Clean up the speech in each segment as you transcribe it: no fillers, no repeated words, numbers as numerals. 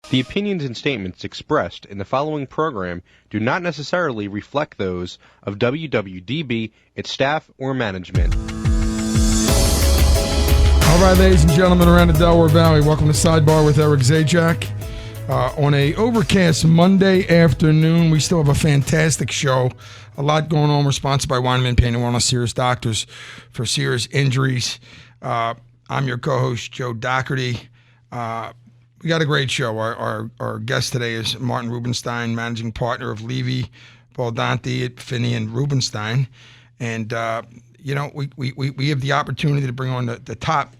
The opinions and statements expressed in the following program do not necessarily reflect those of WWDB, its staff, or management. All right, ladies and gentlemen around the Delaware Valley, welcome to Sidebar with Eric Zajac. On a overcast Monday afternoon, we still have a fantastic show. A lot going on. We're sponsored by Weinman Pain and Wellness, serious doctors for serious injuries. I'm your co-host, Joe Doherty. We got a great show. Our guest today is Martin Rubenstein, managing partner of Levy Baldante Finney and Rubenstein. And, we have the opportunity to bring on the top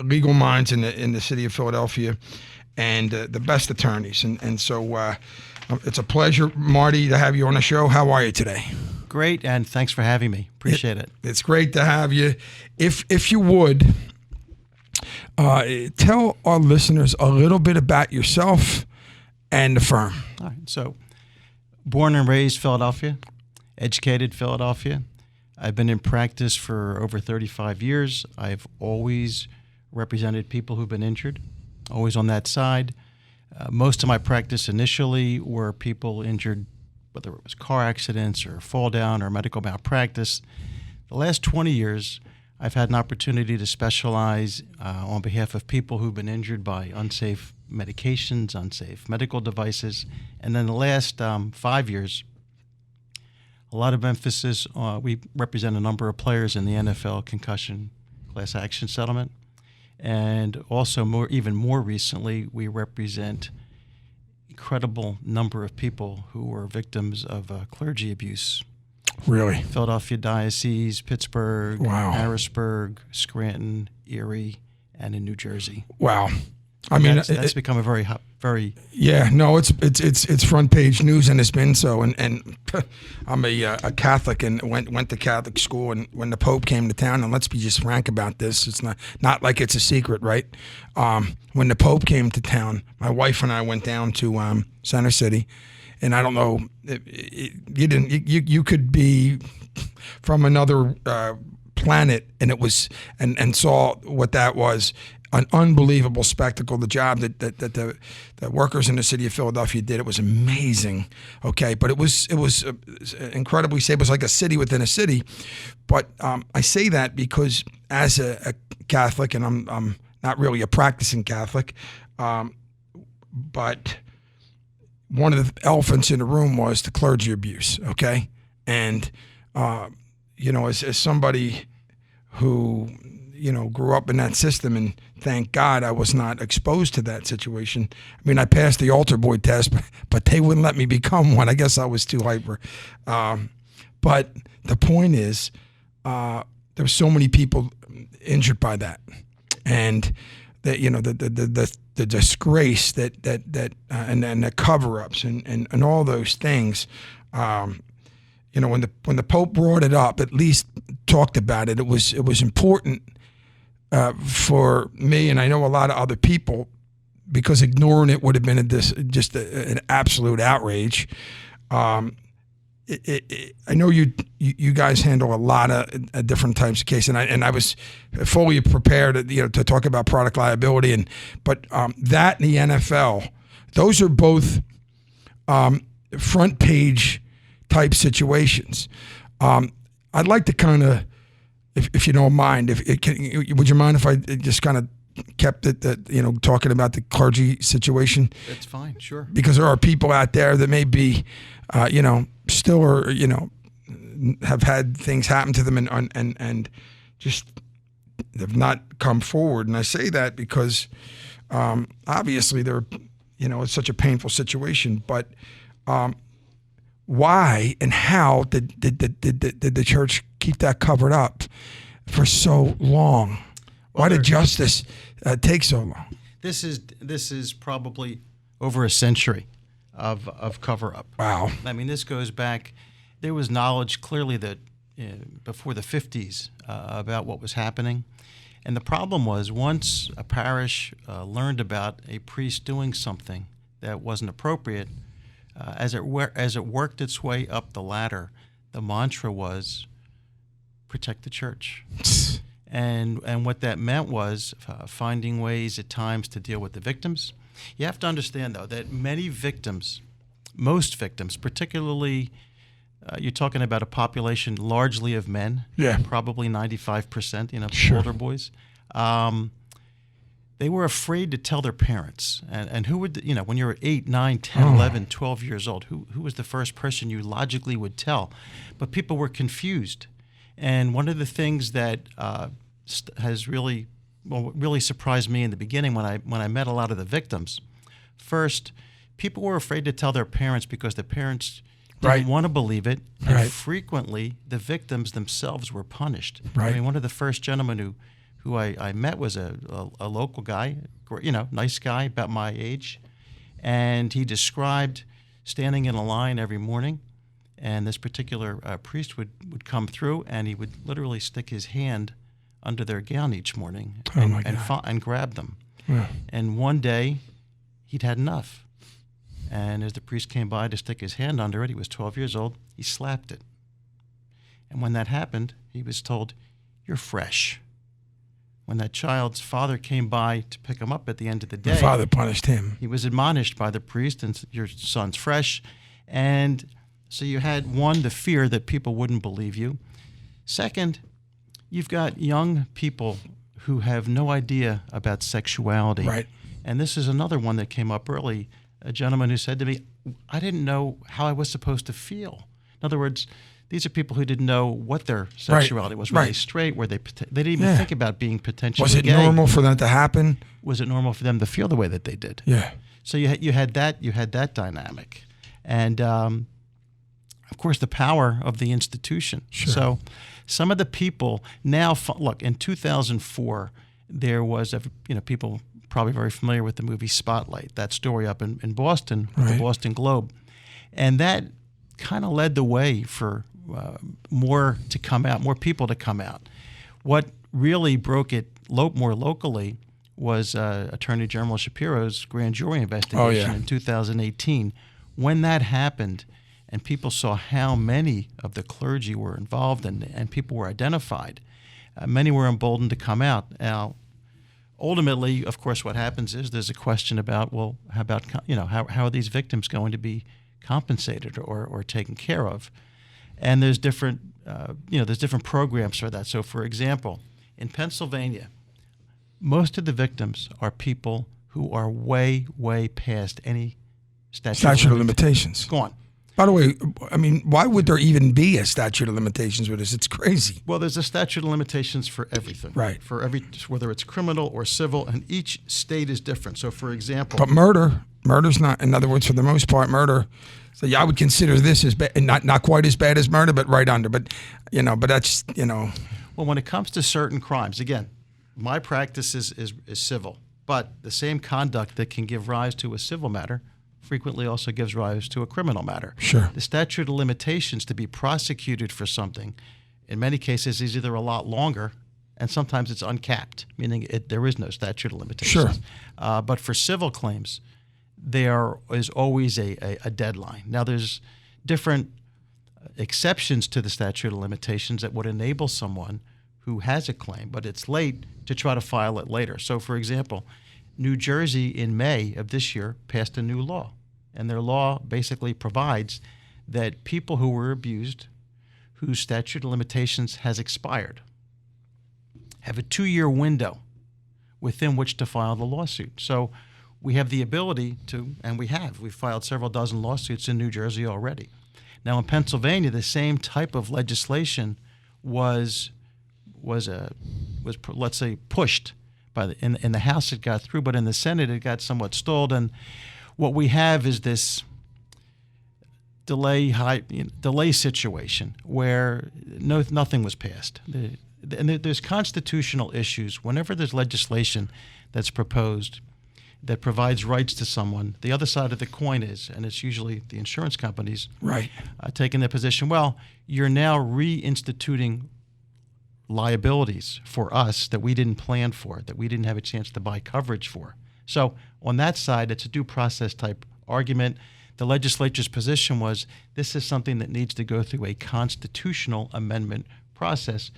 legal minds in the city of Philadelphia and the best attorneys. And so it's a pleasure, Marty, to have you on the show. How are you today? Great, and thanks for having me. Appreciate it. It's great to have you. If you would, tell our listeners a little bit about yourself and the firm. All right. So, born and raised Philadelphia, educated Philadelphia. I've been in practice for over 35 years. I've always represented people who've been injured, always on that side. Most of my practice initially were people injured, whether it was car accidents or fall down or medical malpractice. The last 20 years, I've had an opportunity to specialize on behalf of people who've been injured by unsafe medications, unsafe medical devices. And then the last 5 years, a lot of emphasis, we represent a number of players in the NFL concussion class action settlement. And also even more recently, we represent incredible number of people who were victims of clergy abuse. Really? Philadelphia Diocese, Pittsburgh, wow. Harrisburg, Scranton, Erie, and in New Jersey. Wow. I mean, that's become a very yeah. No, it's front page news, and it's been so. And I'm a Catholic and went to Catholic school. And when the Pope came to town, and let's be just frank about this, it's not like it's a secret, right? When the Pope came to town, my wife and I went down to Center City, and I don't know, you could be from another planet, and it was and saw what that was. An unbelievable spectacle. The job that the workers in the city of Philadelphia did, it was amazing. Okay, but it was incredibly safe. It was like a city within a city. But I say that because as a Catholic, and I'm not really a practicing Catholic, but one of the elephants in the room was the clergy abuse. Okay, and as somebody who grew up in that system, and thank God I was not exposed to that situation. I mean, I passed the altar boy test, but they wouldn't let me become one. I guess I was too hyper. But the point is, there were so many people injured by that, and that the disgrace that and the cover-ups and all those things. When the Pope brought it up, at least talked about it. It was important. For me, and I know a lot of other people, because ignoring it would have been just an absolute outrage. I know you guys handle a lot of different types of cases, and I was fully prepared to talk about product liability, but that and the NFL, those are both front page type situations. I'd like to kind of, if you don't mind, would you mind if I just kind of kept it talking about the clergy situation? That's fine, sure. Because there are people out there that may be, still are, have had things happen to them and just have not come forward. And I say that because obviously they're, it's such a painful situation. But why and how did the church keep that covered up for so long? Why did justice take so long? This is probably over a century of cover up. Wow. I mean, this goes back. There was knowledge clearly that before the 50s about what was happening, and the problem was once a parish learned about a priest doing something that wasn't appropriate. As it worked its way up the ladder, the mantra was protect the church. And what that meant was finding ways at times to deal with the victims, You have to understand, though, that many victims, most victims, particularly you're talking about a population largely of men, probably 95%, Sure. older boys. They were afraid to tell their parents. And who would, when you're 8, 9, 10, 11, 12 years old, who was the first person you logically would tell? But people were confused. And one of the things that has really surprised me in the beginning when I met a lot of the victims, first, people were afraid to tell their parents because the parents didn't want to believe it. And frequently, the victims themselves were punished. I mean, one of the first gentlemen who I met was a local guy, nice guy, about my age. And he described standing in a line every morning, and this particular priest would come through, and he would literally stick his hand under their gown each morning and grab them. Yeah. And one day, he'd had enough. And as the priest came by to stick his hand under it, he was 12 years old, he slapped it. And when that happened, he was told, "You're fresh." When that child's father came by to pick him up at the end of the day, the father punished him. He was admonished by the priest, and your son's fresh. And so you had, one, the fear that people wouldn't believe you. Second, you've got young people who have no idea about sexuality. Right. And this is another one that came up early. A gentleman who said to me, "I didn't know how I was supposed to feel." In other words, these are people who didn't know what their sexuality was. Were they straight? Were they didn't even think about being potentially gay. Was it gay. normal for that to happen? Was it normal for them to feel the way that they did? Yeah. So you had that dynamic, and of course the power of the institution. Sure. So some of the people now look, in 2004 there was people probably very familiar with the movie Spotlight, that story up in Boston with the Boston Globe, and that kind of led the way for more to come out, more people to come out. What really broke it more locally was Attorney General Shapiro's grand jury investigation in 2018. When that happened and people saw how many of the clergy were involved and people were identified, many were emboldened to come out. Now, ultimately, of course, what happens is there's a question about, well, how are these victims going to be compensated or taken care of? And there's different programs for that. So, for example, in Pennsylvania, most of the victims are people who are way, way past any statute of limitations. Gone. By the way, I mean, why would there even be a statute of limitations with this? It's crazy. Well, there's a statute of limitations for everything. Right. For whether it's criminal or civil, and each state is different. So, for example... But murder's not, in other words, for the most part, murder... So I would consider this as bad, not quite as bad as murder, but right under. But that's. Well, when it comes to certain crimes, again, my practice is civil, but the same conduct that can give rise to a civil matter frequently also gives rise to a criminal matter. Sure. The statute of limitations to be prosecuted for something, in many cases, is either a lot longer, and sometimes it's uncapped, meaning there is no statute of limitations. Sure. But for civil claims, there is always a deadline. Now, there's different exceptions to the statute of limitations that would enable someone who has a claim, but it's late, to try to file it later. So, for example, New Jersey in May of this year passed a new law, and their law basically provides that people who were abused, whose statute of limitations has expired, have a 2-year window within which to file the lawsuit. So we have the ability to, and we've filed several dozen lawsuits in New Jersey already. Now, in Pennsylvania, the same type of legislation was let's say pushed in the House. It got through, but in the Senate it got somewhat stalled. And what we have is this delay situation where nothing was passed. And there's constitutional issues whenever there's legislation that's proposed that provides rights to someone. The other side of the coin is, and it's usually the insurance companies, taking their position, well, you're now reinstituting liabilities for us that we didn't plan for, that we didn't have a chance to buy coverage for. So on that side, it's a due process type argument. The legislature's position was this is something that needs to go through a constitutional amendment process.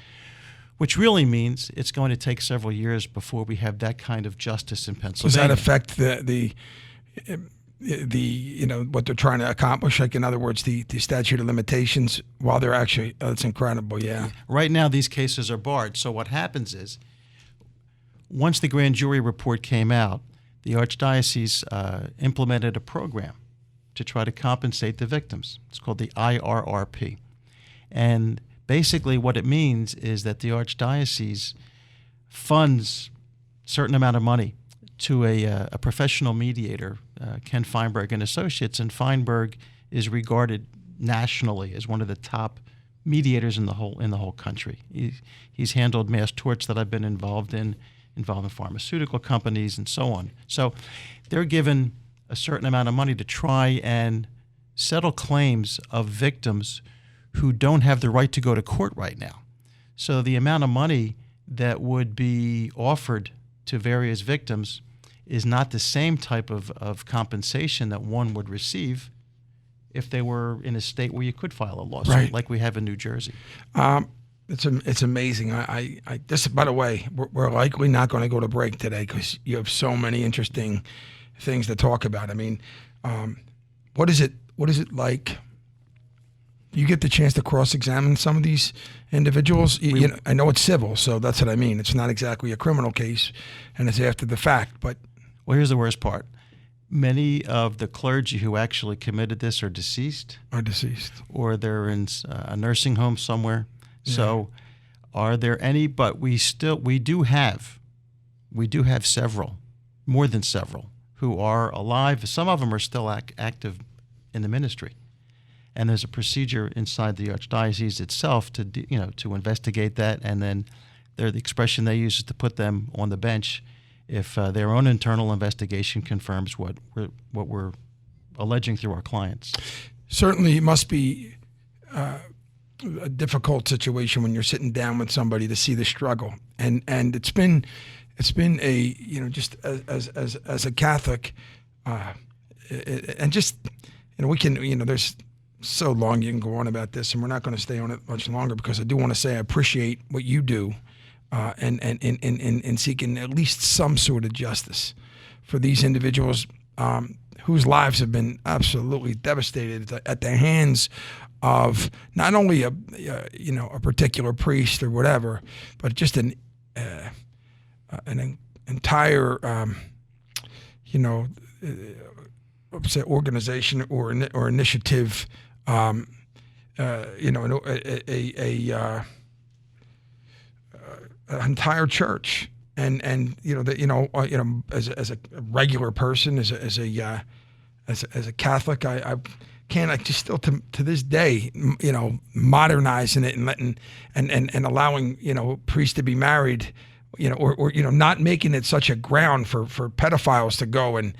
which really means it's going to take several years before we have that kind of justice in Does Pennsylvania. that affect the what they're trying to accomplish? Like, in other words, the statute of limitations, while they're actually, that's incredible, yeah. Right now, these cases are barred. So what happens is, once the grand jury report came out, the Archdiocese implemented a program to try to compensate the victims. It's called the IRRP. And basically what it means is that the Archdiocese funds a certain amount of money to a professional mediator, Ken Feinberg and Associates, and Feinberg is regarded nationally as one of the top mediators in the whole country. He's handled mass torts that I've been involved in, involving pharmaceutical companies and so on. So they're given a certain amount of money to try and settle claims of victims who don't have the right to go to court right now. So the amount of money that would be offered to various victims is not the same type of compensation that one would receive if they were in a state where you could file a lawsuit, Right. like we have in New Jersey. It's amazing. I this, by the way, we're likely not going to go to break today because you have so many interesting things to talk about. I mean, what is it like? You get the chance to cross-examine some of these individuals. I know it's civil, so that's what I mean. It's not exactly a criminal case, and it's after the fact. But well, here's the worst part. Many of the clergy who actually committed this are deceased. Or they're in a nursing home somewhere. Yeah. So are there any? But we do have several, more than several, who are alive. Some of them are still active in the ministry. And there's a procedure inside the Archdiocese itself to investigate that, and then the expression they use is to put them on the bench if their own internal investigation confirms what we're alleging through our clients. Certainly, it must be a difficult situation when you're sitting down with somebody to see the struggle, and it's been a just as a Catholic, and just we can there's so long you can go on about this, and we're not going to stay on it much longer because I do want to say I appreciate what you do, and in seeking at least some sort of justice for these individuals whose lives have been absolutely devastated at the hands of not only a particular priest or whatever, but just an entire organization or initiative. An entire church, and as a regular person, as a Catholic, I just still to this day, modernizing it and letting and allowing priests to be married, or not making it such a ground for pedophiles to go and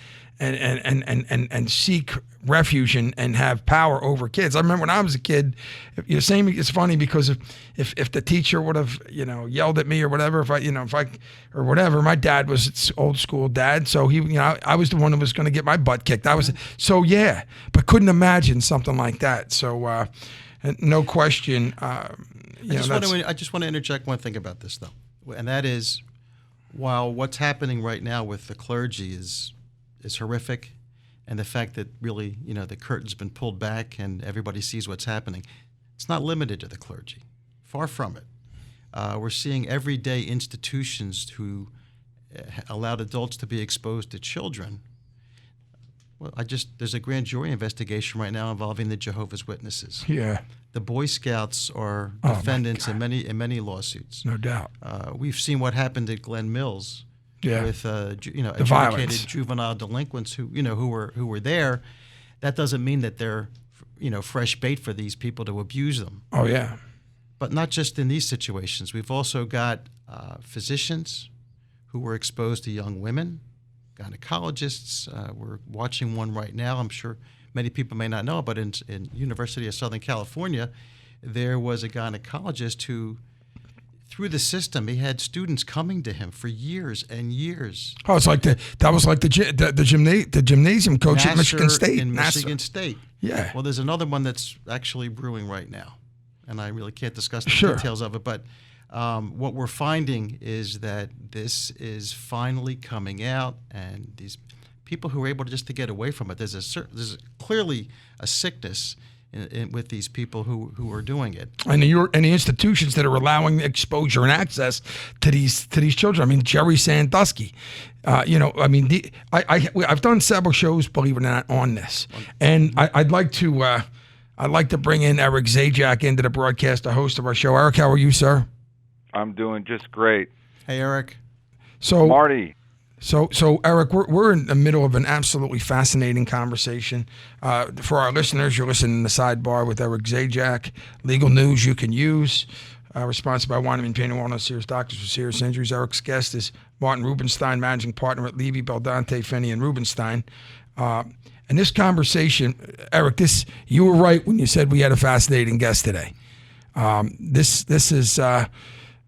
seek refuge and have power over kids. I remember when I was a kid, it's funny because if the teacher would have yelled at me or whatever, if I or whatever, my dad was old school dad, so he I was the one who was going to get my butt kicked. But couldn't imagine something like that. So no question. I just want to interject one thing about this though, and that is, while what's happening right now with the clergy is horrific, and the fact that really, the curtain's been pulled back and everybody sees what's happening, it's not limited to the clergy. Far from it. We're seeing everyday institutions who allowed adults to be exposed to children. Well, there's a grand jury investigation right now involving the Jehovah's Witnesses. Yeah. The Boy Scouts are defendants in many lawsuits. No doubt. We've seen what happened at Glen Mills. Yeah. With adjudicated violence. Juvenile delinquents who were there. That doesn't mean that they're fresh bait for these people to abuse them. Oh yeah. But not just in these situations. We've also got physicians who were exposed to young women, gynecologists. We're watching one right now. I'm sure many people may not know, but in University of Southern California, there was a gynecologist who, through the system, he had students coming to him for years and years. Oh, it's like the gymnasium coach at Michigan State. In Michigan State. Yeah. Well, there's another one that's actually brewing right now, and I really can't discuss the details of it. But what we're finding is that this is finally coming out, and these people who are able to get away from it, there's clearly a sickness with these people who are doing it. And the institutions that are allowing exposure and access to these children. I mean, Jerry Sandusky. I've done several shows, believe it or not, on this, and I'd like to bring in Eric Zajac into the broadcast, the host of our show. Eric, how are you, sir? I'm doing just great. Hey, Eric. So Marty. So Eric, we're in the middle of an absolutely fascinating conversation. For our listeners, you're listening to Sidebar with Eric Zajac, legal news you can use. Sponsored by Weinman Pain and Wellness, Serious Doctors for Serious Injuries. Eric's guest is Martin Rubenstein, managing partner at Levy Baldante Finney and Rubenstein. And this conversation, Eric, you were right when you said we had a fascinating guest today. This is.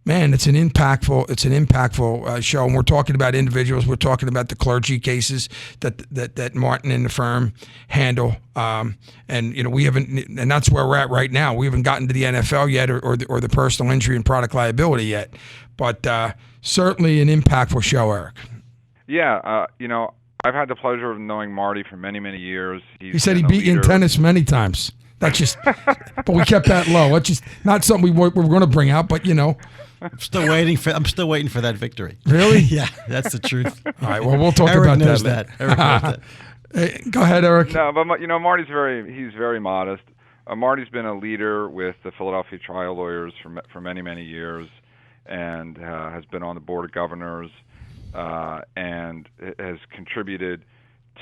Man, it's an impactful show, and we're talking about individuals. We're talking about the clergy cases that Martin and the firm handle, and we haven't, and that's where we're at right now. We haven't gotten to the NFL yet, or the personal injury and product liability yet, but certainly an impactful show, Eric. Yeah, I've had the pleasure of knowing Marty for many, many years. He said he beat you in tennis many times. That's just, but we kept that low. That's just not something we're going to bring out, but I'm still waiting for that victory. Really? Yeah, that's the truth. All right. Well, we'll talk Eric about knows that. Eric knows that. Hey, go ahead, Eric. No, but Marty's he's very modest. Marty's been a leader with the Philadelphia trial lawyers for many, many years, and has been on the board of governors, and has contributed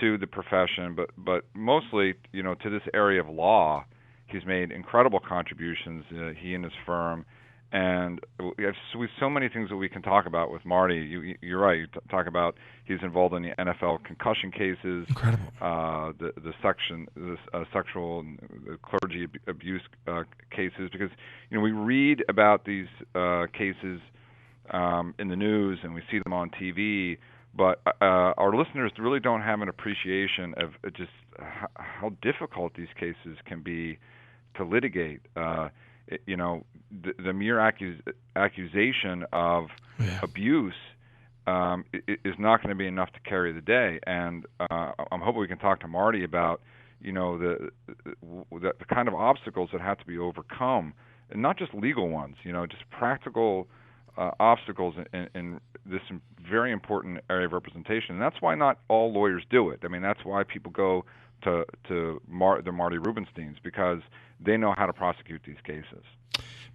to the profession, but mostly, to this area of law. He's made incredible contributions, he and his firm, and we have so many things that we can talk about with Marty. You're right. You talk about he's involved in the NFL concussion cases, incredible, the sexual and the clergy abuse cases, because we read about these cases in the news and we see them on TV. But our listeners really don't have an appreciation of just how difficult these cases can be to litigate. The mere accusation of abuse is not going to be enough to carry the day. And I'm hoping we can talk to Marty about the kind of obstacles that have to be overcome, and not just legal ones. Just practical obstacles in this very important area of representation. And that's why not all lawyers do it. I mean, that's why people go to the Marty Rubensteins, because they know how to prosecute these cases.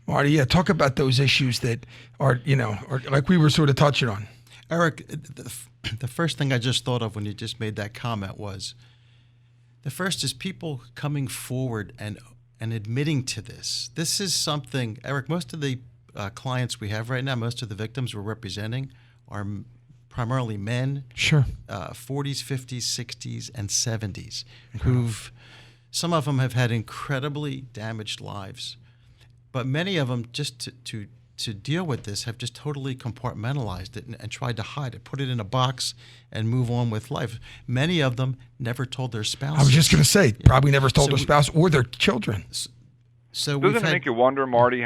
Marty, talk about those issues that are, or like we were sort of touching on. Eric, the first thing I just thought of when you just made that comment was, the first is people coming forward and admitting to this. This is something, Eric, most of the clients we have right now, most of the victims we're representing are primarily men, sure, 40s, 50s, 60s, and 70s, some of them have had incredibly damaged lives, but many of them, just to deal with this, have just totally compartmentalized it and tried to hide it, put it in a box, and move on with life. Many of them never told their spouses. I was just going to say, probably never told their spouse or their children. So doesn't it make you wonder, Marty,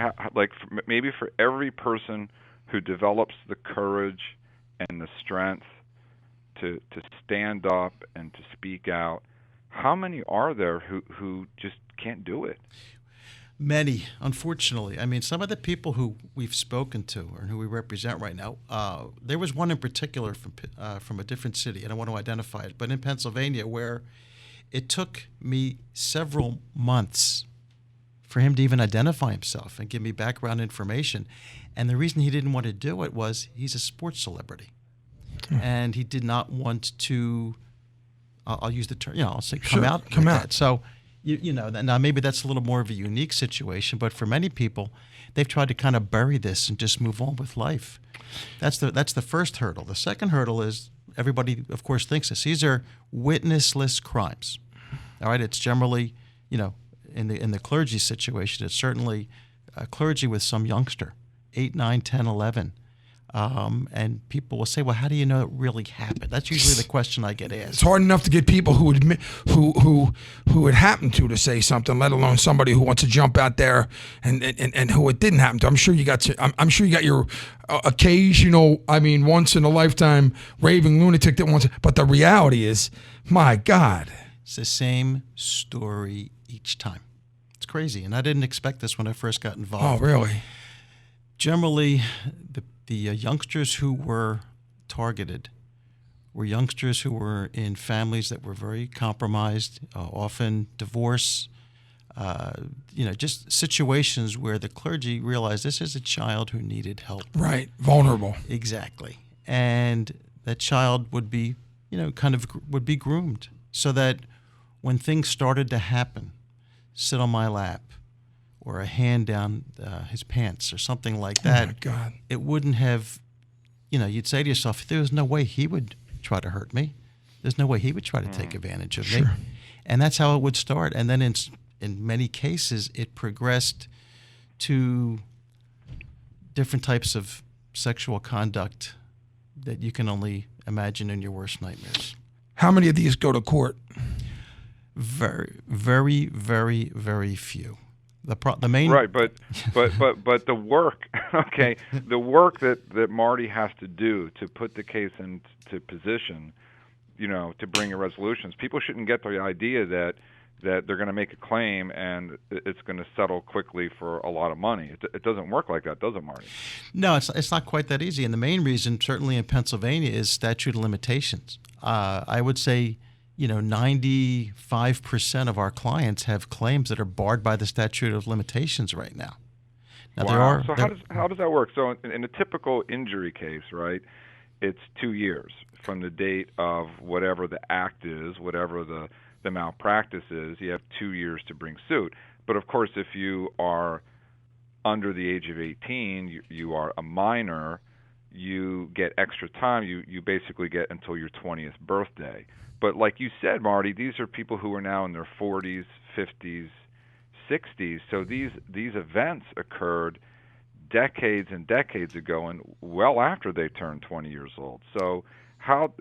maybe for every person who develops the courage and the strength to stand up and to speak out, how many are there who just can't do it? Many, unfortunately. I mean, some of the people who we've spoken to or who we represent right now, there was one in particular from a different city, and I want to identify it, but in Pennsylvania, where it took me several months for him to even identify himself and give me background information. And the reason he didn't want to do it was he's a sports celebrity. And he did not want to, I'll use the term, I'll say come out. That. So, now maybe that's a little more of a unique situation, but for many people, they've tried to kind of bury this and just move on with life. That's the first hurdle. The second hurdle is, everybody, of course, thinks this. These are witnessless crimes. All right, it's generally, in the clergy situation, it's certainly clergy with some youngster, 8, 9, 10, 11. And people will say, "Well, how do you know it really happened?" That's usually the question I get asked. It's hard enough to get people who admit who it happened to say something, let alone somebody who wants to jump out there and who it didn't happen to. I'm sure you got your occasional, once in a lifetime raving lunatic that wants. But the reality is, my God, it's the same story each time. It's crazy, and I didn't expect this when I first got involved. Oh, really? Generally, the youngsters who were targeted were youngsters who were in families that were very compromised, often divorce, just situations where the clergy realized this is a child who needed help. Right, vulnerable. Exactly. And that child would be, would be groomed so that when things started to happen, sit on my lap, or a hand down his pants or something like that, oh my God, it wouldn't have, you'd say to yourself, there's no way he would try to hurt me. There's no way he would try to take advantage of me. And that's how it would start. And then in many cases, it progressed to different types of sexual conduct that you can only imagine in your worst nightmares. How many of these go to court? Very, very, very, very few. The main right, but the work, okay, the work that Marty has to do to put the case into position, to bring a resolution. People shouldn't get the idea that they're going to make a claim and it's going to settle quickly for a lot of money. It doesn't work like that, does it, Marty? No, it's not quite that easy. And the main reason, certainly in Pennsylvania, is statute of limitations. I would say 95% of our clients have claims that are barred by the statute of limitations right now. Now wow. So how does that work? So in a typical injury case, right, it's 2 years from the date of whatever the act is, whatever the malpractice is. You have 2 years to bring suit. But of course, if you are under the age of 18, you are a minor, you get extra time. You basically get until your 20th birthday. But like you said, Marty, these are people who are now in their 40s, 50s, 60s. So these events occurred decades and decades ago, and well after they turned 20 years old. So how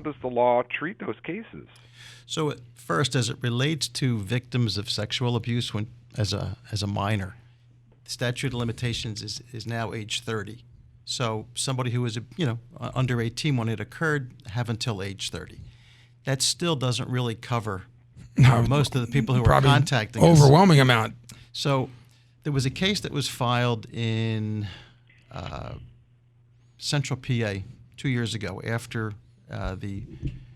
does the law treat those cases? So first, as it relates to victims of sexual abuse as a minor, the statute of limitations is now age 30. So somebody who was under 18 when it occurred have until age 30. That still doesn't really cover most of the people who are contacting us. Overwhelming amount. So there was a case that was filed in Central PA 2 years ago after the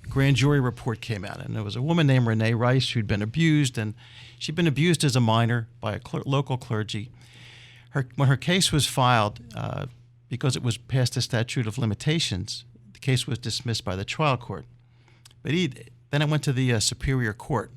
grand jury report came out. And there was a woman named Renee Rice who'd been abused, and she'd been abused as a minor by a local clergy. When her case was filed, because it was past the statute of limitations, the case was dismissed by the trial court. But then it went to the Superior Court,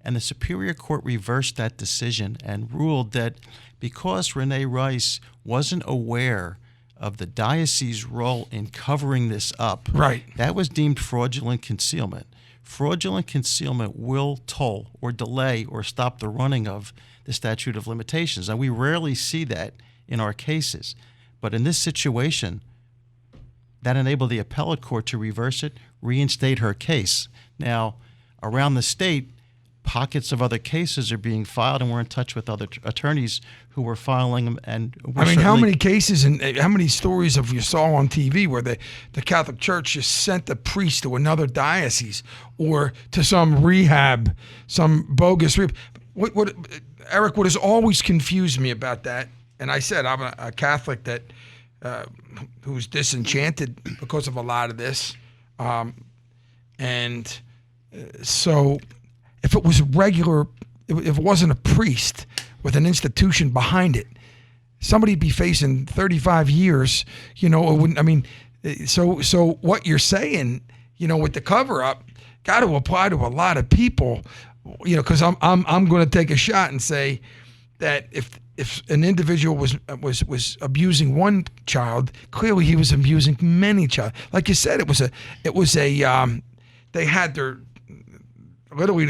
and the Superior Court reversed that decision and ruled that because Renee Rice wasn't aware of the diocese's role in covering this up, right, that was deemed fraudulent concealment. Fraudulent concealment will toll or delay or stop the running of the statute of limitations. And we rarely see that in our cases. But in this situation, that enabled the appellate court to reverse it, reinstate her case. Now, around the state, pockets of other cases are being filed, and we're in touch with other attorneys who were filing them. And how many cases and how many stories have you saw on TV where the Catholic Church just sent the priest to another diocese or to some rehab, some bogus rehab? What Eric, what has always confused me about that, and I said I'm a Catholic that who's disenchanted because of a lot of this, so if it was regular, if it wasn't a priest with an institution behind it, somebody'd be facing 35 years. It wouldn't. I mean, so what you're saying, with the cover up, got to apply to a lot of people. Because I'm going to take a shot and say that if an individual was abusing one child, clearly he was abusing many child. Like you said, they had their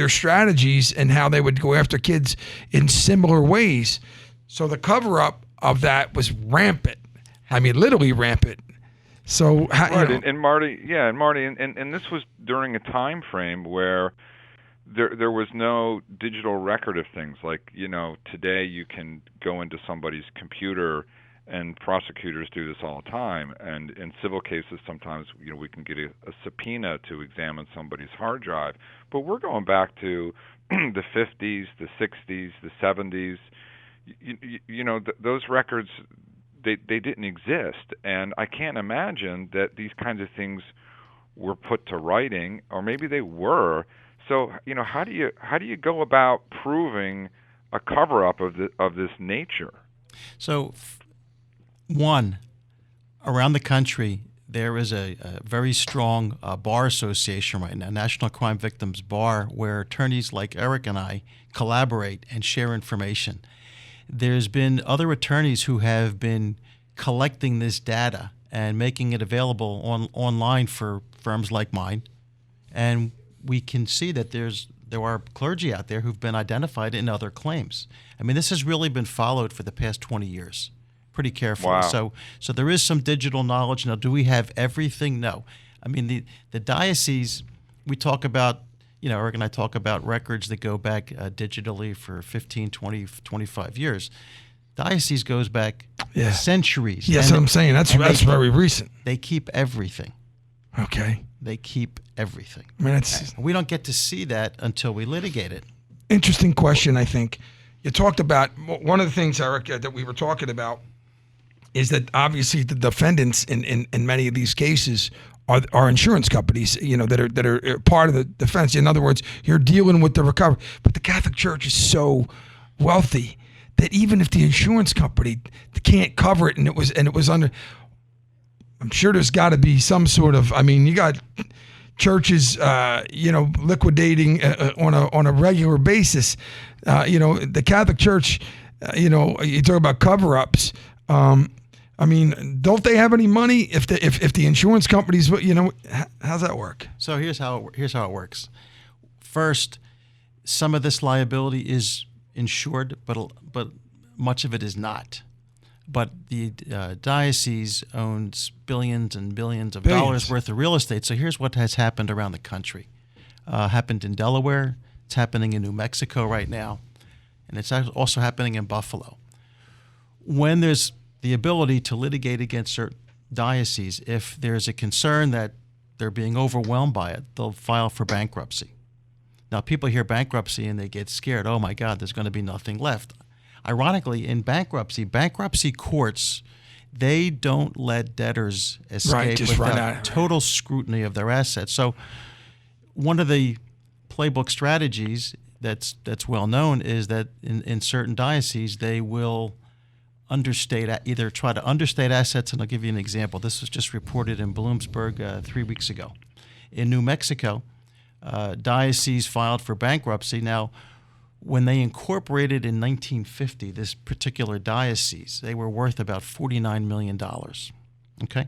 strategies and how they would go after kids in similar ways. So the cover up of that was rampant. I mean, literally rampant. So, right, and Marty, and this was during a time frame where there was no digital record of things. Like, today you can go into somebody's computer, and prosecutors do this all the time. And in civil cases, sometimes we can get a subpoena to examine somebody's hard drive. But we're going back to the 50s, the 60s, the 70s. Those records, they didn't exist, and I can't imagine that these kinds of things were put to writing, or maybe they were. So, how do you go about proving a cover-up of this nature? So, one, around the country, there is a very strong bar association right now, National Crime Victims Bar, where attorneys like Eric and I collaborate and share information. There's been other attorneys who have been collecting this data and making it available online for firms like mine, and we can see that there are clergy out there who've been identified in other claims. I mean, this has really been followed for the past 20 years, pretty carefully. Wow. So there is some digital knowledge. Now, do we have everything? No. I mean, the diocese, we talk about, Eric and I talk about records that go back digitally for 15, 20, 25 years. Diocese goes back centuries. Yes, I'm saying that's very recent. They keep everything. Okay. They keep everything. I mean, we don't get to see that until we litigate it. Interesting question, I think. You talked about, one of the things, Eric, that we were talking about is that obviously the defendants in many of these cases are insurance companies, that are part of the defense. In other words, you're dealing with the recovery. But the Catholic Church is so wealthy that even if the insurance company can't cover it, and it was under, I'm sure there's got to be some sort of, you got churches, liquidating on a regular basis. The Catholic Church, you talk about cover-ups. Don't they have any money if the insurance companies, how's that work? So here's how it works. First, some of this liability is insured, but much of it is not. But the diocese owns billions and billions of dollars worth of real estate. So here's what has happened around the country. Happened in Delaware. It's happening in New Mexico right now. And it's also happening in Buffalo. When there's the ability to litigate against certain dioceses, if there's a concern that they're being overwhelmed by it, they'll file for bankruptcy. Now, people hear bankruptcy and they get scared. Oh, my God, there's going to be nothing left. Ironically, in bankruptcy courts, they don't let debtors escape without total scrutiny of their assets. So one of the playbook strategies that's well known is that in certain dioceses, they will either try to understate assets, and I'll give you an example. This was just reported in Bloomsburg 3 weeks ago. In New Mexico, diocese filed for bankruptcy. Now, when they incorporated in 1950 this particular diocese, they were worth about $49 million. Okay?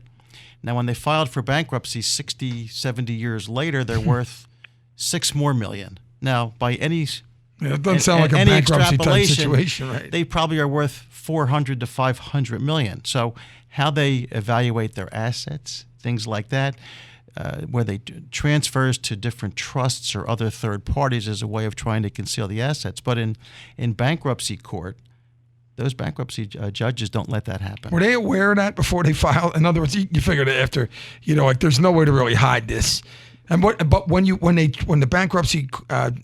Now, when they filed for bankruptcy 60, 70 years later, they're worth $6 more million. Now, by any it doesn't sound like a bankruptcy type situation, right? They probably are worth $400 to $500 million. So how they evaluate their assets, things like that, where they transfers to different trusts or other third parties as a way of trying to conceal the assets. But in bankruptcy court, those bankruptcy judges don't let that happen. Were they aware of that before they filed? In other words, you figured after, there's no way to really hide this. But when the bankruptcy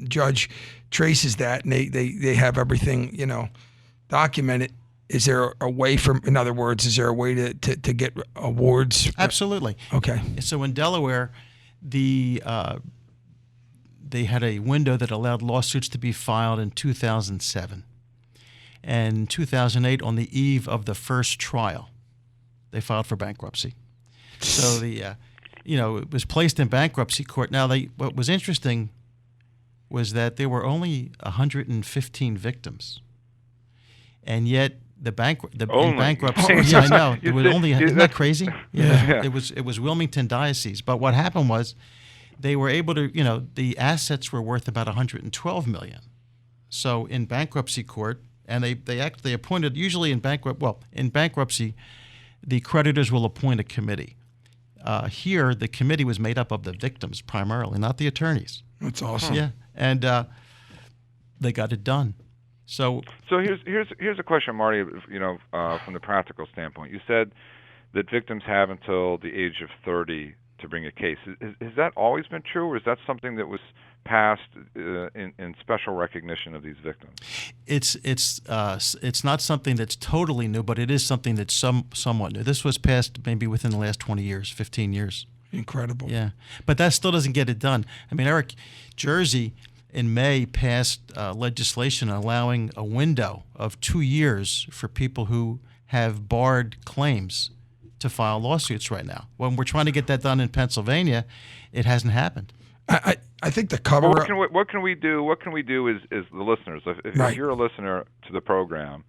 judge traces that and they have everything documented, is there a way in other words, is there a way to get awards? Absolutely. Okay. So in Delaware, they had a window that allowed lawsuits to be filed in 2007. And in 2008, on the eve of the first trial, they filed for bankruptcy. So it was placed in bankruptcy court. Now, what was interesting was that there were only 115 victims, and yet in bankruptcy. Yeah, I know. It was only. Isn't that crazy? Yeah. It was Wilmington Diocese, but what happened was they were able to. The assets were worth about $112 million. So in bankruptcy court, and they appointed usually in bankruptcy, the creditors will appoint a committee. here, the committee was made up of the victims primarily, not the attorneys. That's awesome. Yeah, and they got it done. So here's a question, Marty. From the practical standpoint, you said that victims have until the age of 30 to bring a case. Has that always been true, or is that something that was passed in special recognition of these victims? It's not something that's totally new, but it is something that's somewhat new. This was passed maybe within the last 20 years, 15 years. Incredible. Yeah, but that still doesn't get it done. I mean, Eric, Jersey in May passed legislation allowing a window of 2 years for people who have barred claims to file lawsuits right now. When we're trying to get that done in Pennsylvania, it hasn't happened. I think the cover. What can we do? What can we do is the listeners. If you're a listener to the program,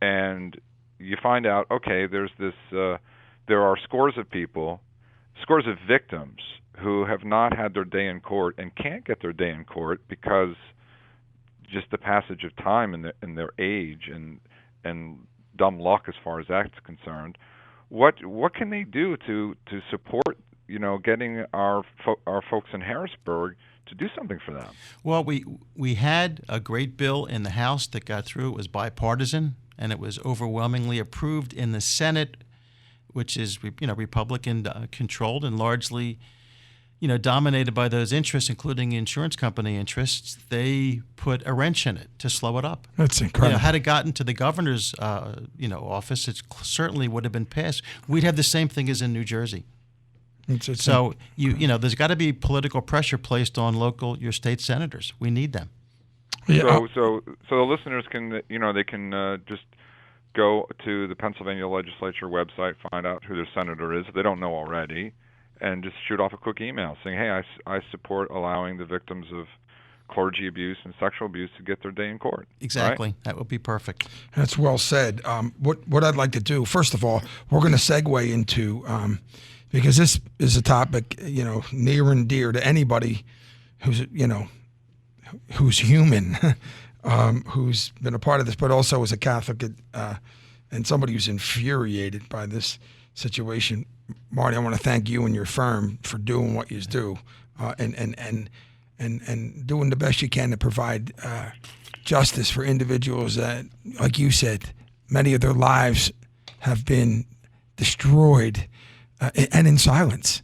and you find out, okay, there's this, there are scores of people, scores of victims who have not had their day in court and can't get their day in court because just the passage of time and their age and dumb luck as far as that's concerned. What can they do to support getting our folks in Harrisburg to do something for them? Well, we had a great bill in the House that got through. It was bipartisan, and it was overwhelmingly approved in the Senate, which is Republican controlled and largely dominated by those interests, including insurance company interests. They put a wrench in it to slow it up. That's incredible. Had it gotten to the governor's office, it certainly would have been passed. We'd have the same thing as in New Jersey. So there's got to be political pressure placed on your state senators. We need them. Yeah. So the listeners can they can just go to the Pennsylvania legislature website, find out who their senator is if they don't know already, and just shoot off a quick email saying, hey, I support allowing the victims of clergy abuse and sexual abuse to get their day in court. Exactly. Right? That would be perfect. That's well said. What I'd like to do, first of all, we're going to segue into because this is a topic near and dear to anybody who's human, who's been a part of this, but also as a Catholic and somebody who's infuriated by this situation. Marty, I want to thank you and your firm for doing what you do, and doing the best you can to provide justice for individuals that, like you said, many of their lives have been destroyed and in silence.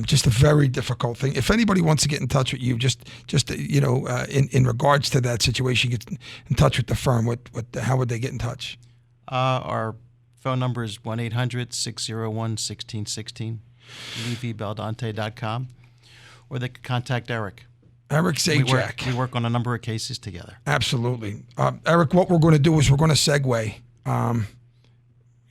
Just a very difficult thing. If anybody wants to get in touch with you, just in regards to that situation, get in touch with the firm. How would they get in touch? Our phone number is 1-800-601-1616, LevyBaldante.com, or they could contact Eric. Eric Zajac. We work on a number of cases together. Absolutely. Eric, what we're going to do is we're going to segue.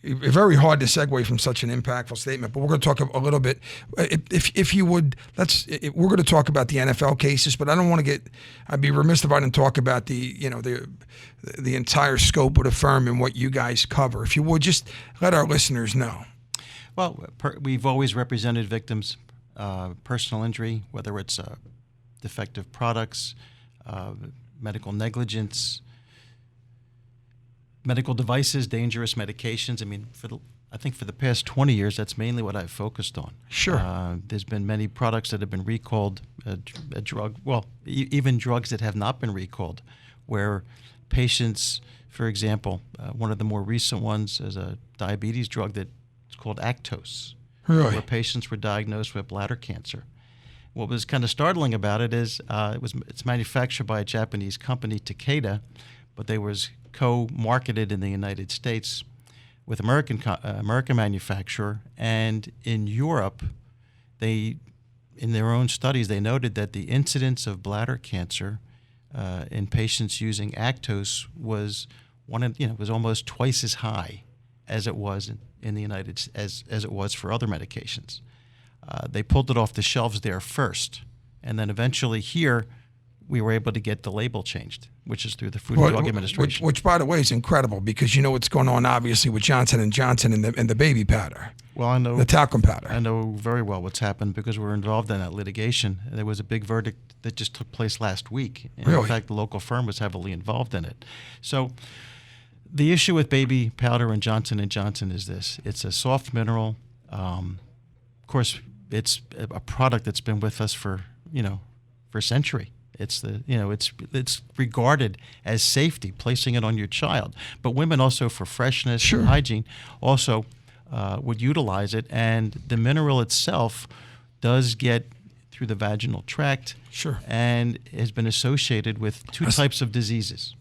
Very hard to segue from such an impactful statement, but we're going to talk a little bit. If you would, we're going to talk about the NFL cases, but I don't want to I'd be remiss if I didn't talk about the entire scope of the firm and what you guys cover. If you would, just let our listeners know. Well, we've always represented victims, personal injury, whether it's defective products, medical negligence, medical devices, dangerous medications. I mean, I think for the past 20 years, that's mainly what I've focused on. Sure. There's been many products that have been recalled, even drugs that have not been recalled, where patients, for example, one of the more recent ones is a diabetes drug that's called Actos, really? Where patients were diagnosed with bladder cancer. What was kind of startling about it is it's manufactured by a Japanese company, Takeda, but they was co-marketed in the United States with American manufacturer, and in Europe, in their own studies, they noted that the incidence of bladder cancer in patients using Actos was was almost twice as high as it was in the United as it was for other medications. They pulled it off the shelves there first, and then eventually here, we were able to get the label changed, which is through the Food and Drug Administration. Which, by the way, is incredible because you know what's going on, obviously, with Johnson & Johnson and the baby powder. Well, I know. The talcum powder. I know very well what's happened because we're involved in that litigation. There was a big verdict that just took place last week. And really? In fact, the local firm was heavily involved in it. So the issue with baby powder and Johnson & Johnson is this. It's a soft mineral course, it's a product that's been with us for a century. It's it's regarded as safety, placing it on your child. But women also, for freshness and hygiene, also would utilize it. And the mineral itself does get through the vaginal tract, and has been associated with two types of diseases.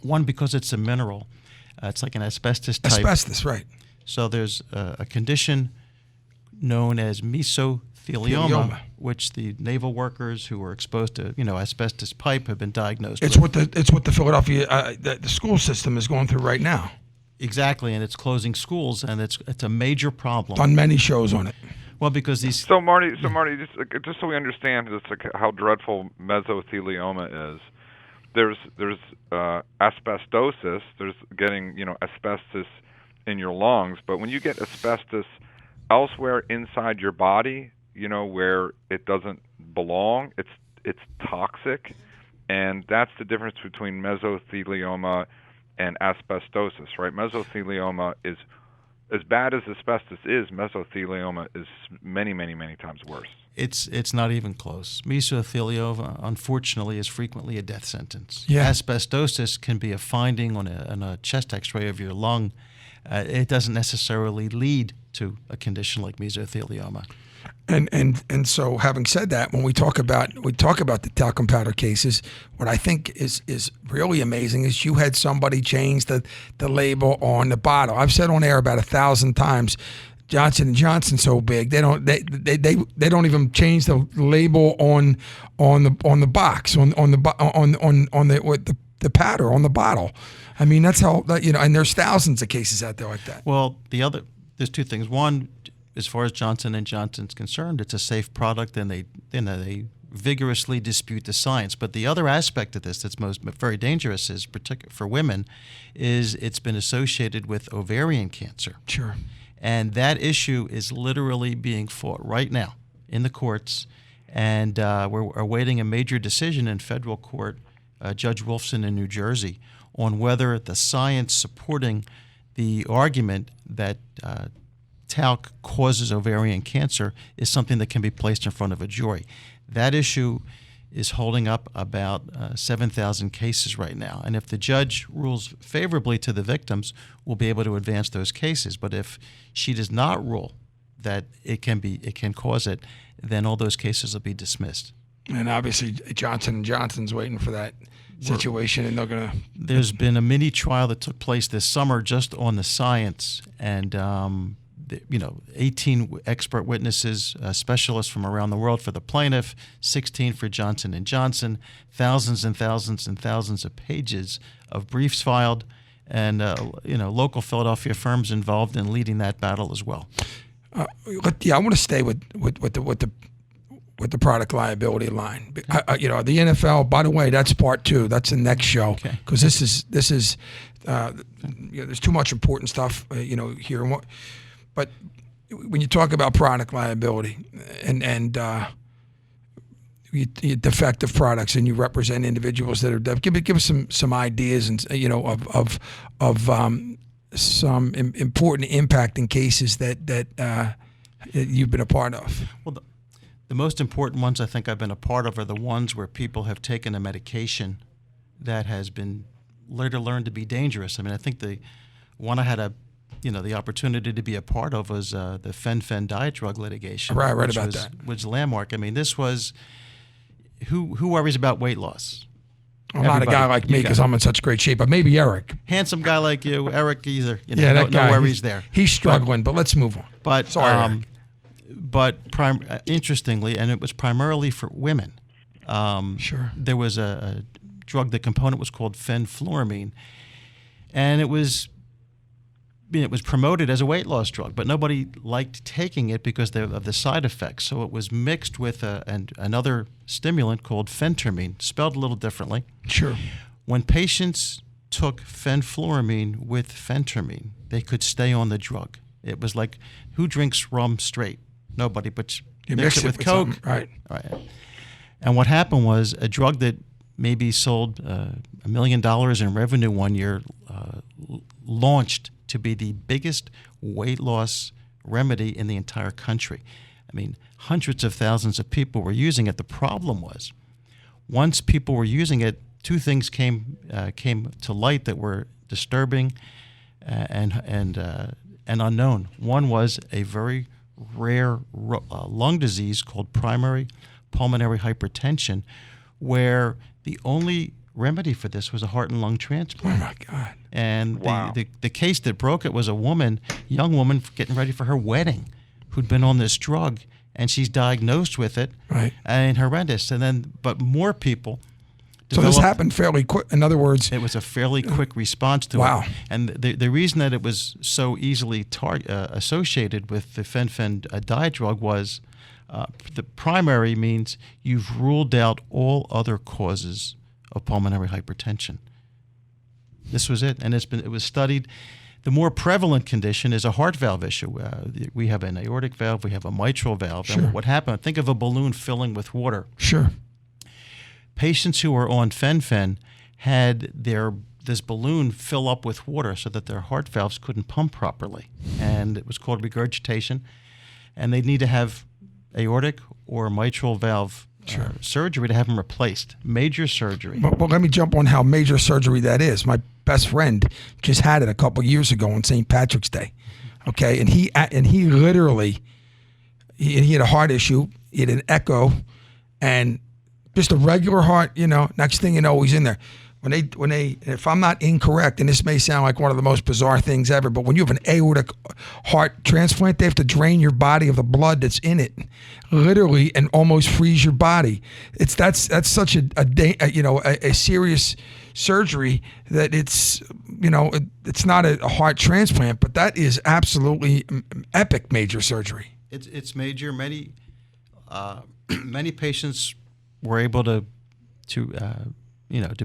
One, because it's a mineral, it's like an asbestos type. Asbestos, right. So there's a condition known as mesothelioma, which the naval workers who were exposed to asbestos pipe have been diagnosed with. It's what the Philadelphia the school system is going through right now. Exactly, and it's closing schools, and it's a major problem. Done many shows on it. Well, because these. So Marty, just so we understand, just like how dreadful mesothelioma is. There's asbestosis. There's getting asbestos in your lungs, but when you get asbestos elsewhere inside your body, where it doesn't belong, it's toxic, and that's the difference between mesothelioma and asbestosis, right? Mesothelioma is, as bad as asbestos is, mesothelioma is many, many, many times worse. It's not even close. Mesothelioma, unfortunately, is frequently a death sentence. Yeah. Asbestosis can be a finding on a chest X-ray of your lung. It doesn't necessarily lead to a condition like mesothelioma. And so, having said that, when we talk about the talcum powder cases, what I think is really amazing is you had somebody change the label on the bottle. I've said on air about 1,000 times, Johnson & Johnson's so big they don't even change the label on the box on the powder on the bottle. I mean, that's how and there's thousands of cases out there like that. Well, there's two things. One, as far as Johnson & Johnson's concerned, it's a safe product, and they vigorously dispute the science. But the other aspect of this that's very dangerous is, particularly for women, is it's been associated with ovarian cancer. Sure. And that issue is literally being fought right now in the courts, and we're awaiting a major decision in federal court, Judge Wolfson in New Jersey, on whether the science supporting the argument that talc causes ovarian cancer is something that can be placed in front of a jury. That issue is holding up about 7,000 cases right now. And if the judge rules favorably to the victims, we'll be able to advance those cases. But if she does not rule that it can cause it, then all those cases will be dismissed. And obviously Johnson & Johnson's waiting for that situation, and they're going to... There's been a mini trial that took place this summer just on the science, and 18 expert witnesses, specialists from around the world for the plaintiff, 16 for Johnson & Johnson, thousands and thousands and thousands of pages of briefs filed, and local Philadelphia firms involved in leading that battle as well. I want to stay with the product liability line. The NFL. By the way, that's part 2. That's the next show, because this is there's too much important stuff here. But when you talk about product liability and defective products, and you represent individuals that are give us some ideas and of some important impacting cases that you've been a part of. Well, the most important ones I think I've been a part of are the ones where people have taken a medication that has been later learned to be dangerous. I mean, I think the one I had the opportunity to be a part of was the fen diet drug litigation. Right, I read about that. Which is landmark. I mean, this was who worries about weight loss? Not a guy like me, because I'm in such great shape, but maybe Eric. Handsome guy like you, Eric. Either that guy, no worries there. He's struggling, but let's move on. But sorry, but interestingly, and it was primarily for women. Sure. There was a drug. The component was called fenfluramine, and it was promoted as a weight loss drug, but nobody liked taking it because of the side effects. So it was mixed with another stimulant called phentermine, spelled a little differently. Sure. When patients took fenfluramine with phentermine, they could stay on the drug. It was like, who drinks rum straight? Nobody, but you mix it with Coke. Right. And what happened was a drug that maybe sold $1 million in revenue one year launched to be the biggest weight loss remedy in the entire country. I mean, hundreds of thousands of people were using it. The problem was, once people were using it, two things came to light that were disturbing and unknown. One was a very rare lung disease called primary pulmonary hypertension, where the only remedy for this was a heart and lung transplant. Oh my God! And Wow. the case that broke it was a young woman getting ready for her wedding, who'd been on this drug, and she's diagnosed with it, Right. and horrendous. And then, but more people. So this happened fairly quick. In other words, It was a fairly quick response to Wow. it. And the reason that it was so easily associated with the fen-phen diet drug was the primary means you've ruled out all other causes of pulmonary hypertension. This was it, and it was studied. The more prevalent condition is a heart valve issue. We have an aortic valve, we have a mitral valve. Sure. And what happened? Think of a balloon filling with water. sure. Patients who were on fen-phen had this balloon fill up with water so that their heart valves couldn't pump properly, and it was called regurgitation. And they'd need to have aortic or mitral valve surgery to have them replaced. Major surgery. Well, let me jump on how major surgery that is. My best friend just had it a couple years ago on St. Patrick's Day. Okay, and he literally he had a heart issue. He had an echo, and just a regular heart. Next thing you know, he's in there. When they, if I'm not incorrect, and this may sound like one of the most bizarre things ever, but when you have an aortic heart transplant, they have to drain your body of the blood that's in it, literally, and almost freeze your body. That's such a serious surgery that it's not a heart transplant, but that is absolutely epic major surgery. It's major. Many patients were able to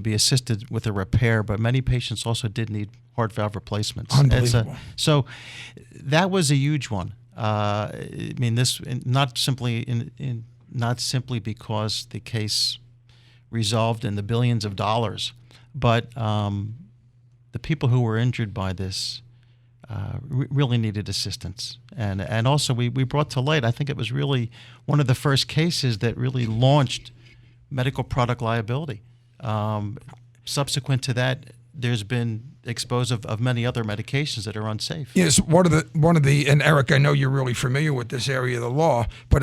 be assisted with a repair, but many patients also did need heart valve replacements. Unbelievable. So that was a huge one. I mean, this not simply because the case resolved in the billions of dollars, but the people who were injured by this really needed assistance. And also we brought to light, I think it was really one of the first cases that really launched medical product liability. Subsequent to that, there's been exposed of many other medications that are unsafe. Yes, one of the, and Eric, I know you're really familiar with this area of the law, but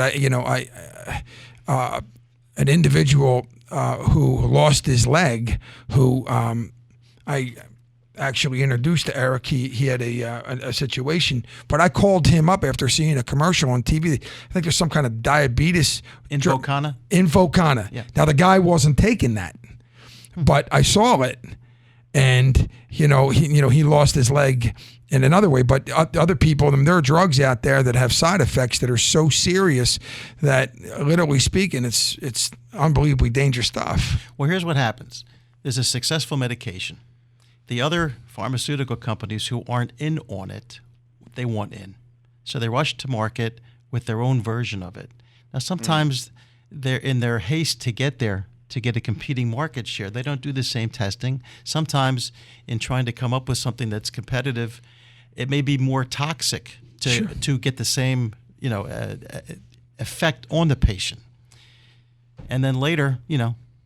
an individual who lost his leg, who I actually introduced to Eric. He had a situation, but I called him up after seeing a commercial on TV. I think there's some kind of diabetes. Invokana? Invokana. Yeah. Now the guy wasn't taking that, but I saw it, and he lost his leg in another way. But other people, there are drugs out there that have side effects that are so serious that, literally speaking, it's unbelievably dangerous stuff. Well, here's what happens. There's a successful medication. The other pharmaceutical companies who aren't in on it, they want in. So they rush to market with their own version of it. Now, sometimes they're in their haste to get there, to get a competing market share, they don't do the same testing. Sometimes in trying to come up with something that's competitive, it may be more toxic to get the same effect on the patient. And then later,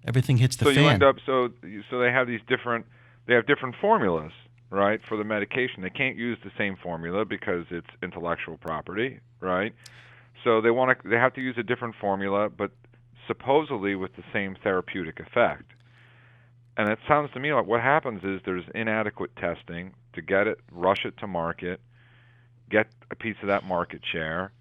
everything hits the fan. So you end up so they have these different. They have different formulas, right, for the medication. They can't use the same formula because it's intellectual property, right? So they have to use a different formula, but supposedly with the same therapeutic effect. And it sounds to me like what happens is there's inadequate testing to get it, rush it to market, get a piece of that market share,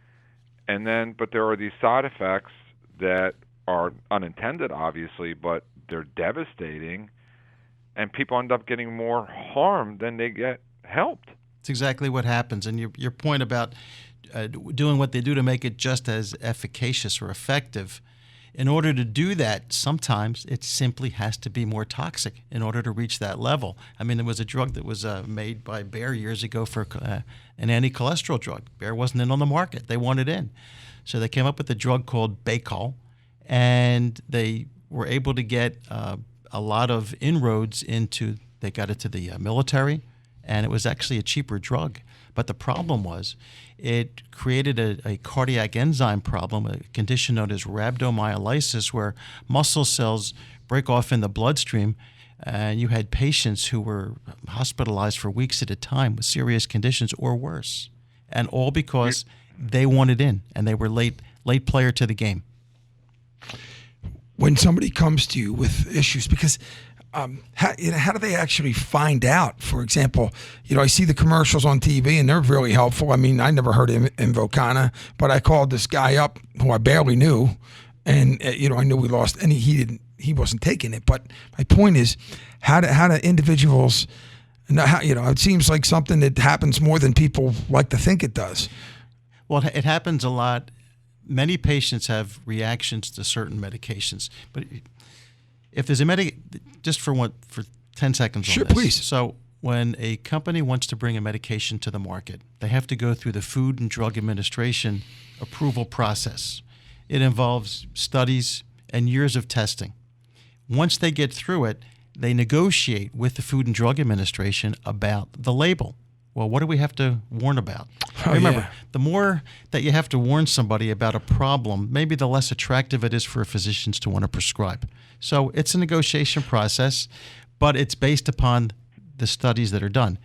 but there are these side effects that are unintended, obviously, but they're devastating. And people end up getting more harm than they get helped. It's exactly what happens. And your point about doing what they do to make it just as efficacious or effective, in order to do that, sometimes it simply has to be more toxic in order to reach that level. I mean, there was a drug that was made by Bayer years ago for an anti-cholesterol drug. Bayer wasn't in on the market. They wanted in. So they came up with a drug called Baycol, and they were able to get a lot of inroads they got it to the military and it was actually a cheaper drug. But the problem was it created a cardiac enzyme problem, a condition known as rhabdomyolysis, where muscle cells break off in the bloodstream, and you had patients who were hospitalized for weeks at a time with serious conditions or worse, and all because they wanted in and they were late player to the game. When somebody comes to you with issues, because how do they actually find out? For example, I see the commercials on TV and they're really helpful. I mean, I never heard of Invokana, but I called this guy up who I barely knew, and I knew we lost, and he wasn't taking it. But my point is, how do individuals? It seems like something that happens more than people like to think it does. Well, it happens a lot. Many patients have reactions to certain medications, but if there's just for 10 seconds on Sure, this. please. So when a company wants to bring a medication to the market, they have to go through the Food and Drug Administration approval process. It involves studies and years of testing. Once they get through it, they negotiate with the Food and Drug Administration about the label. Well, what do we have to warn about? Remember, the more that you have to warn somebody about a problem, maybe the less attractive it is for physicians to want to prescribe. So it's a negotiation process, but it's based upon the studies that are done.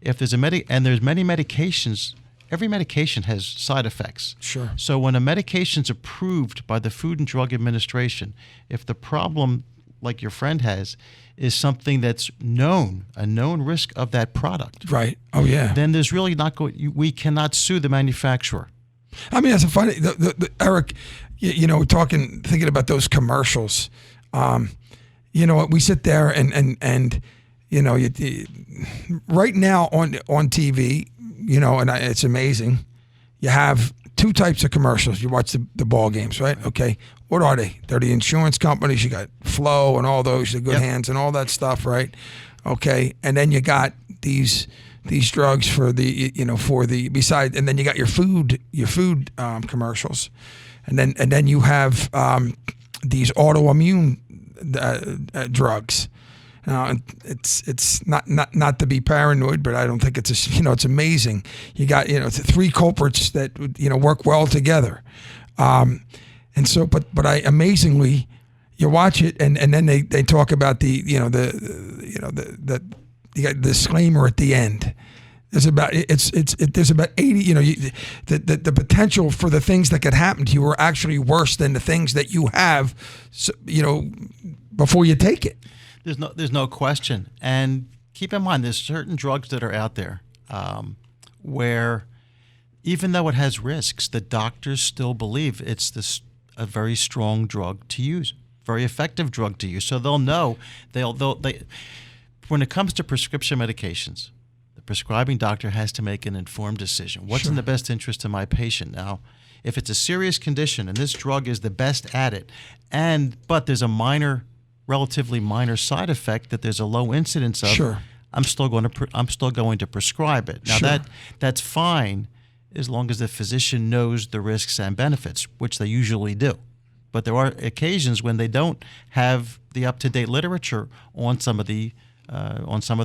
If there's and there's many medications, every medication has side effects. Sure. So when a medication's approved by the Food and Drug Administration, if the problem, like your friend has, is something that's known, a known risk of that product. Right. Oh, yeah. Then there's really we cannot sue the manufacturer. I mean, that's a funny, Eric, thinking about those commercials. We sit there and right now on TV, it's amazing. You have two types of commercials. You watch the ball games, right? Okay. What are they? They're the insurance companies. You got Flo and all those, the Good Hands and all that stuff, right? Okay. And then you got these drugs for the, and then you got your food commercials. And then you have these autoimmune drugs. It's not to be paranoid, but I don't think it's amazing. You got three culprits that work well together, and so but I amazingly you watch it and then they talk about the disclaimer at the end. There's about there's about 80. The potential for the things that could happen to you are actually worse than the things that you have, before you take it. There's no question. And keep in mind, there's certain drugs that are out there where even though it has risks, the doctors still believe it's a very strong drug to use, very effective drug to use. So they'll know when it comes to prescription medications, the prescribing doctor has to make an informed decision. What's in the best interest of my patient? Now, if it's a serious condition and this drug is the best at it, but there's a relatively minor side effect that there's a low incidence of, I'm still going to prescribe it. Now that's fine as long as the physician knows the risks and benefits, which they usually do. But there are occasions when they don't have the up-to-date literature on some of the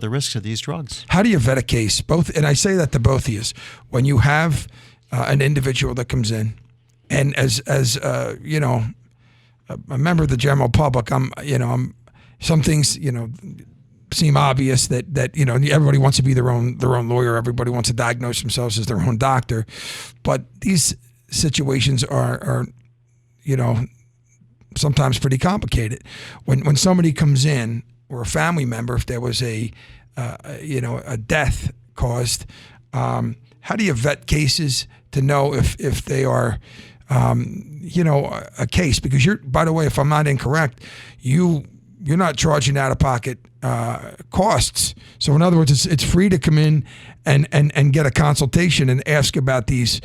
risks of these drugs. How do you vet a case? And I say that to both of you. When you have an individual that comes in, and as a member of the general public, some things seem obvious that everybody wants to be their own lawyer. Everybody wants to diagnose themselves as their own doctor, but these situations are sometimes pretty complicated. When somebody comes in, or a family member, if there was a death caused, how do you vet cases to know if they are a case? Because by the way, if I'm not incorrect, you're not charging out of pocket costs. So in other words, it's free to come in and get a consultation and ask about these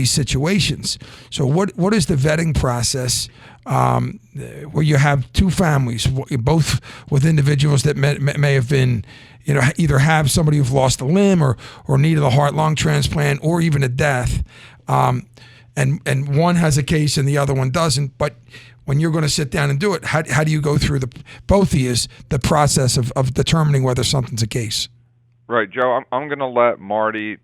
situations. So what is the vetting process where you have two families, both with individuals that may have been, either have somebody who've lost a limb or needed a heart-lung transplant or even a death, and one has a case and the other one doesn't, but when you're going to sit down and do it, how do you go through both of you, the process of determining whether something's a case? Right, Joe. I'm going to let Marty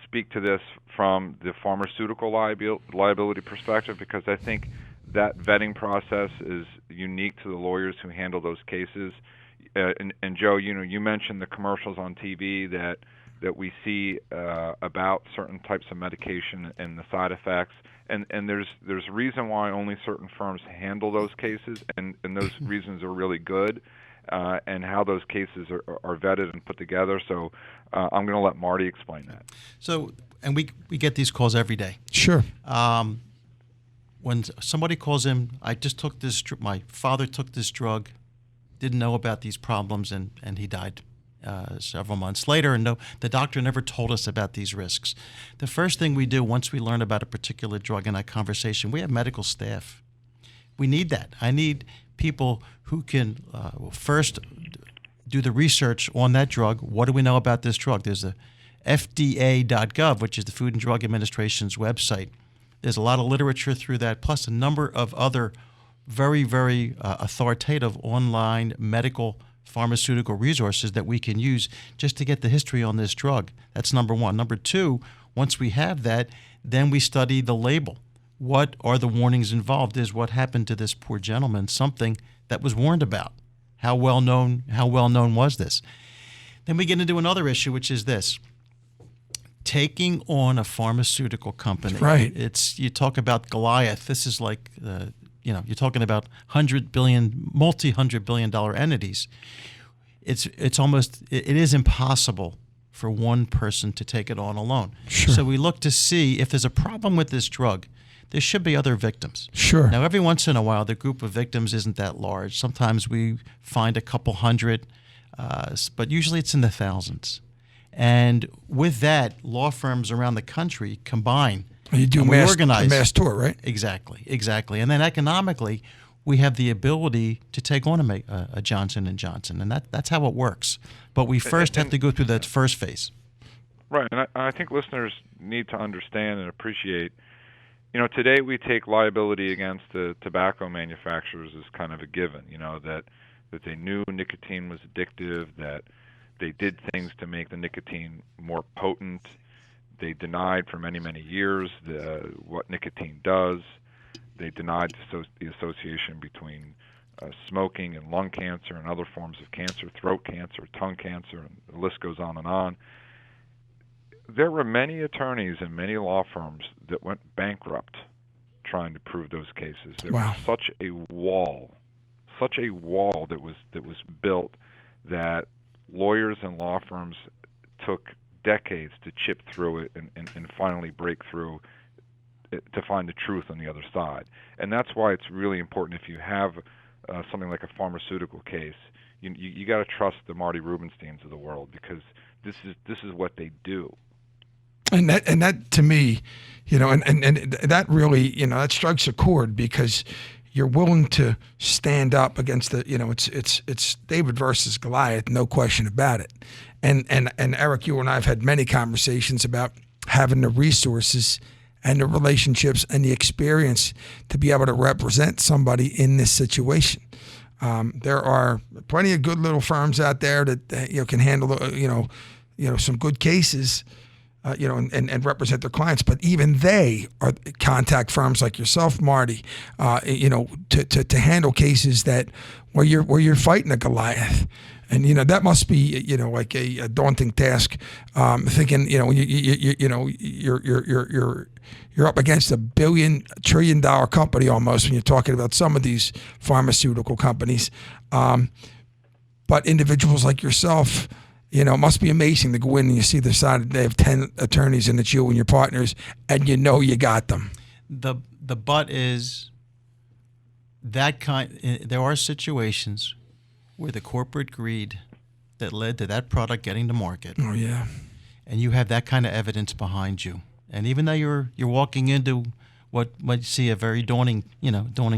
speak to this from the pharmaceutical liability perspective, because I think that vetting process is unique to the lawyers who handle those cases. And Joe, you mentioned the commercials on TV that we see about certain types of medication and the side effects. And there's a reason why only certain firms handle those cases, and those reasons are really good, and how those cases are vetted and put together. So I'm going to let Marty explain that. So, and we get these calls every day. Sure. When somebody calls in, I just took this, my father took this drug, didn't know about these problems, and he died several months later, and the doctor never told us about these risks. The first thing we do once we learn about a particular drug in that conversation, we have medical staff. We need that. I need people who can first do the research on that drug. What do we know about this drug? There's the FDA.gov, which is the Food and Drug Administration's website. There's a lot of literature through that, plus a number of other very, very authoritative online medical pharmaceutical resources that we can use just to get the history on this drug. That's number one. Number two, once we have that, then we study the label. What are the warnings involved? Is what happened to this poor gentleman something that was warned about? How well known was this? Then we get into another issue, which is this. Taking on a pharmaceutical company. Right. You talk about Goliath. This is like you're talking about multi-hundred billion dollar entities. It is impossible for one person to take it on alone. Sure. So we look to see if there's a problem with this drug. There should be other victims. Sure. Now, every once in a while, the group of victims isn't that large. Sometimes we find a couple hundred, but usually it's in the thousands. And with that, law firms around the country combine. You do mass tort, right? Exactly. And then economically, we have the ability to take on a Johnson & Johnson, and that's how it works. But we first have to go through that first phase. Right, and I think listeners need to understand and appreciate, today we take liability against the tobacco manufacturers as kind of a given, that they knew nicotine was addictive, that they did things to make the nicotine more potent. They denied for many, many years what nicotine does. They denied the association between smoking and lung cancer and other forms of cancer, throat cancer, tongue cancer, and the list goes on and on. There were many attorneys and many law firms that went bankrupt trying to prove those cases. There was such a wall that was built that lawyers and law firms took decades to chip through it and finally break through to find the truth on the other side. And that's why it's really important, if you have something like a pharmaceutical case, you got to trust the Marty Rubensteins of the world, because this is what they do. And that to me, and that really, that strikes a chord, because you're willing to stand up against the, it's David versus Goliath, no question about it. And Eric, you and I have had many conversations about having the resources and the relationships and the experience to be able to represent somebody in this situation. There are plenty of good little firms out there that can handle some good cases, and represent their clients. But even they are contact firms like yourself, Marty, to handle cases where you're fighting a Goliath. And that must be like a daunting task. Thinking you're up against $1 trillion company almost when you're talking about some of these pharmaceutical companies. But individuals like yourself, it must be amazing to go in and you see the side. They have 10 attorneys and it's you and your partners, and you got them. The but is that there are situations where the corporate greed that led to that product getting to market. Oh yeah. And you have that kind of evidence behind you. And even though you're walking into what might see a very daunting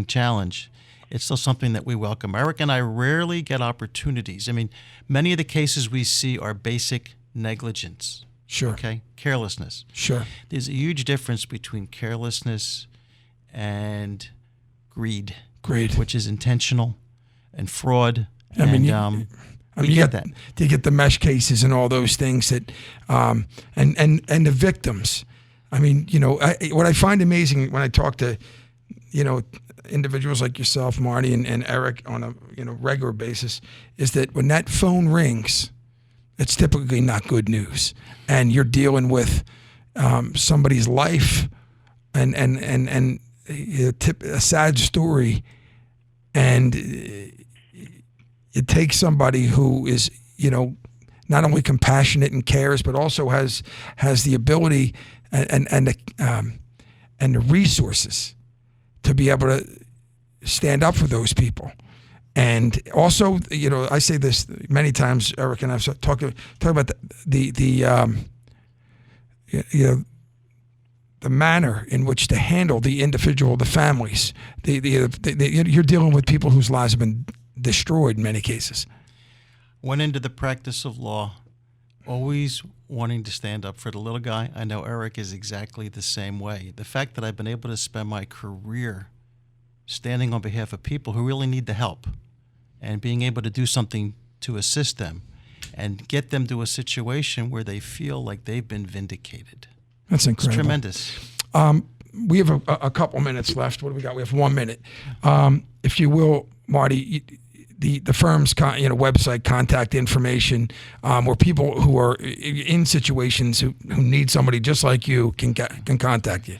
challenge, it's still something that we welcome. Eric and I rarely get opportunities. I mean, many of the cases we see are basic negligence. Sure. Okay? Carelessness. Sure. There's a huge difference between carelessness and greed. Greed. Which is intentional, and fraud. I mean, you get the mesh cases and all those things that, and the victims. I mean, what I find amazing when I talk to, individuals like yourself, Marty, and Eric on a regular basis, is that when that phone rings, it's typically not good news, and you're dealing with somebody's life, and a sad story, and it takes somebody who is not only compassionate and cares, but also has the ability and the resources to be able to stand up for those people. And also, I say this many times, Eric and I've talked about the manner in which to handle the individual, the families. You're dealing with people whose lives have been destroyed in many cases. Went into the practice of law always wanting to stand up for the little guy. I know Eric is exactly the same way. The fact that I've been able to spend my career standing on behalf of people who really need the help and being able to do something to assist them and get them to a situation where they feel like they've been vindicated. That's incredible. It's tremendous. We have a couple minutes left. What do we got? We have 1 minute. If you will, Marty, the firm's website, contact information, where people who are in situations who need somebody just like you can contact you.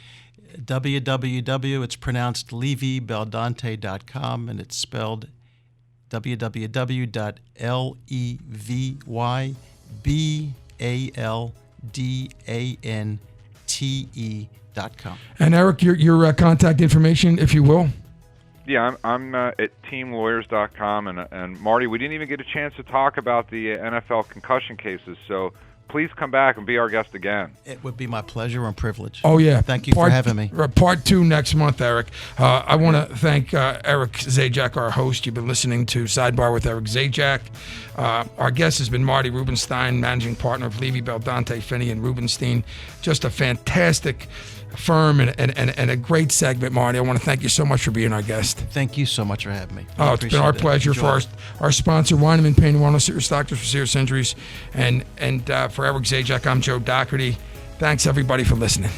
It's pronounced LevyBaldante.com, and it's spelled www.LevyBaldante.com. And Eric, your contact information, if you will. Yeah, I'm at teamlawyers.com, and Marty, we didn't even get a chance to talk about the NFL concussion cases, so please come back and be our guest again. It would be my pleasure and privilege. Oh, yeah. Thank you for having me. Part 2 next month, Eric. I want to thank Eric Zajac, our host. You've been listening to Sidebar with Eric Zajac. Our guest has been Marty Rubenstein, managing partner of Levy Baldante Finney and Rubenstein. Just a fantastic firm and a great segment, Marty. I want to thank you so much for being our guest. Thank you so much for having me. It's been our pleasure. For our sponsor, Weineman Pain and Wellness, serious doctors for serious injuries, and for Eric Zajac, I'm Joe Doherty. Thanks everybody for listening.